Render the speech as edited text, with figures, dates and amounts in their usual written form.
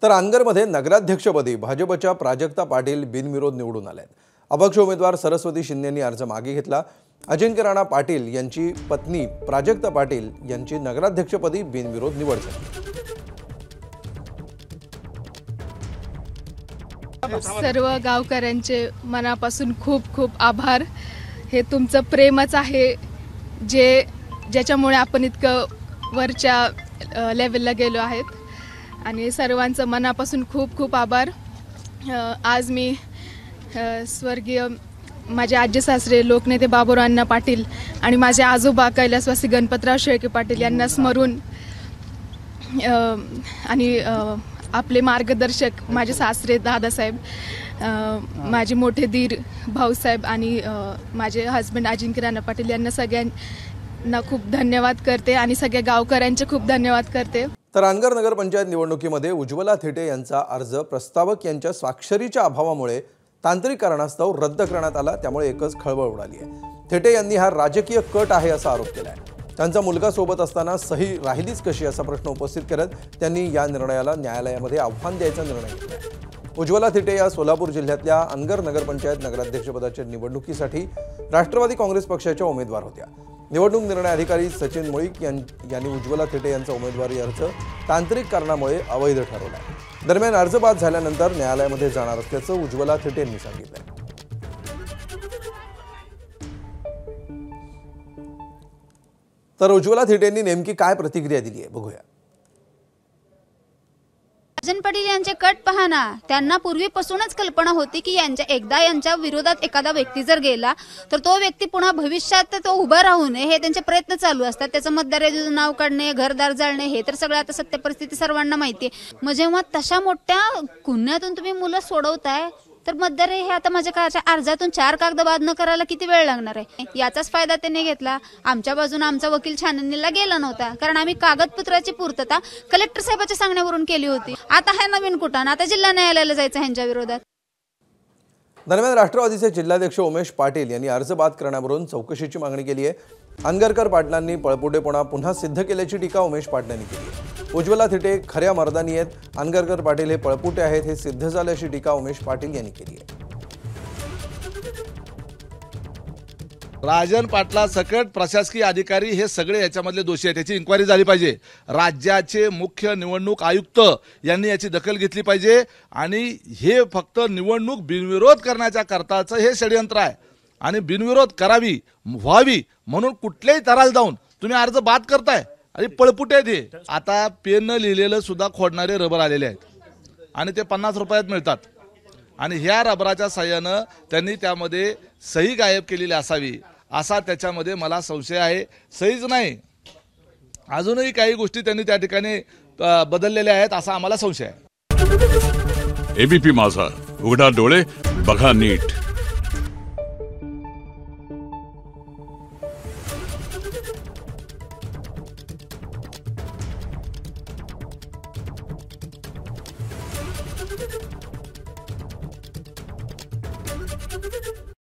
तर अनगरमध्ये नगराध्यक्षपदी भाजपच्या प्राजक्ता पाटील बिनविरोध निवडून आल्या आहेत। अपक्ष उमेदवार सरस्वती शिंदेंनी अर्ज मागे घेतला। अजिंक्य राणा पाटील यांची पत्नी प्राजक्ता पाटील यांची नगराध्यक्षपदी बिनविरोध निवड झाली। सर्व गावकऱ्यांचे मनापासून खूप खूप आभार। हे तुमचं प्रेमच आहे ज्याच्यामुळे आपण इतकं वरच्या लेवलला गेलो आहेत आणि सर्वांचं मनापासून खूप खूप आभार। आज मी स्वर्गीय माझे आजी सासरे लोकनेते बाबूराव अण्णा पाटील आणि माझे आजोबा कैलासवासी गणपतराव शेळके पाटील यांना स्मरून आणि आपले मार्गदर्शक माझे सासरे दादासाहेब, माझे मोठे दीर भाऊसाहेब आणि माझे हस्बंड अजिंक्य राणा पाटील यांना सगळ्यांना खूप धन्यवाद करते आणि सगळ्या गावकऱ्यांचे खूप धन्यवाद करते। तर अनगर नगरपंचायत निवडणुकीमध्ये उज्ज्वला थिटे यांचा अर्ज प्रस्तावक यांच्या स्वाक्षरीच्या अभावामुळे तांत्रिक कारणास्तव रद्द करण्यात आला। त्यामुळे एकच खळबळ उडाली आहे। थिटे यांनी हा राजकीय कट आहे असा आरोप केला आहे। त्यांचा मुलगा सोबत असताना सही राहिलीच कशी असा प्रश्न उपस्थित करत त्यांनी या निर्णयाला न्यायालयामध्ये आव्हान द्यायचा निर्णय घेतला आहे। उज्ज्वला थिटे या सोलापूर जिल्ह्यातल्या अनगर नगरपंचायत नगराध्यक्षपदाच्या निवडणुकीसाठी राष्ट्रवादी काँग्रेस पक्षाच्या उमेदवार होत्या। निवडणूक निर्णय अधिकारी सचिन मुळीक यांनी उज्ज्वला थिटे यांचा उमेदवारी अर्ज तांत्रिक कारणामुळे अवैध ठरवला आहे। दरम्यान अर्ज बाद झाल्यानंतर न्यायालयामध्ये जाणार असल्याचं उज्ज्वला थिटे यांनी सांगितलं। तर उज्ज्वला थिटे यांनी नेमकी काय प्रतिक्रिया दिली आहे बघूया। राजन पाटील यांचे कट पाहना, त्यांना पूर्वीपासूनच कल्पना होती की एकदा यांच्या विरोधात एखादा व्यक्ती जर गेला तर तो व्यक्ती पुन्हा भविष्यात तो उभा राहू नये हे त्यांचे प्रयत्न चालू असतात। त्याचं मतदार यादीतून नाव काढणे, घरदार जाळणे हे तर सगळं आता सत्य परिस्थिती सर्वांना माहिती आहे। मग जेव्हा तशा मोठ्या गुन्ह्यातून तुम्ही मुलं सोडवताय तर मतदार हे आता माझ्या अर्जातून 4 कागद बाद न करायला किती वेळ लागणार आहे? याचाच फायदा त्यांनी घेतला। आमच्या बाजूने आमचा वकील छाननीला गेला नव्हता, कारण आम्ही कागदपत्राची पूर्तता कलेक्टर साहेबांच्या सांगण्यावरून केली होती। आता हे नवीन कुठं, आता जिल्हा न्यायालयाला जायचं ह्यांच्या विरोधात। दरम्यान राष्ट्रवादीचे जिल्हाध्यक्ष उमेश पाटील यांनी अर्ज बाद करण्यावरून चौकशीची मागणी केली आहे। अनगरकर पाटलांनी पळपुटेपणा पुन्हा सिद्ध केल्याची टीका उमेश पाटलांनी केली आहे। उज्ज्वला थिटे खऱ्या मर्दानी आहेत, अनगरकर पाटील हे पळपुटे आहेत हे सिद्ध झाले अशी टीका उमेश पाटील यांनी केली आहे। राजन पाटला सकट प्रशासकीय अधिकारी हे सगळे याच्यामधले दोषी आहेत। त्याची इन्क्वायरी झाली पाहिजे। राज्याचे मुख्य निवडणूक आयुक्त यांनी याची दखल घेतली पाहिजे आणि हे फक्त निवडणूक बिनविरोध करण्याच्या करताचं हे षडयंत्र आहे आणि बिनविरोध करावी व्हावी म्हणून कुठल्याही तराला जाऊन तुम्ही अर्ज बाद करताय आणि पळपुटे ते आता पेन लिहिलेलं सुद्धा खोडणारे रबर आलेले आहेत आणि ते 50 रुपयात मिळतात आणि ह्या रबराच्या साह्यानं त्यांनी त्यामध्ये सही गायब केलेली असावी असा त्याच्यामध्ये मला संशय आहे। सहीच नाही, अजूनही काही गोष्टी त्यांनी त्या ठिकाणी बदललेल्या आहेत असा आम्हाला संशय आहे। एबीपी माझा, उघडा डोळे बघा नीट। Thank you.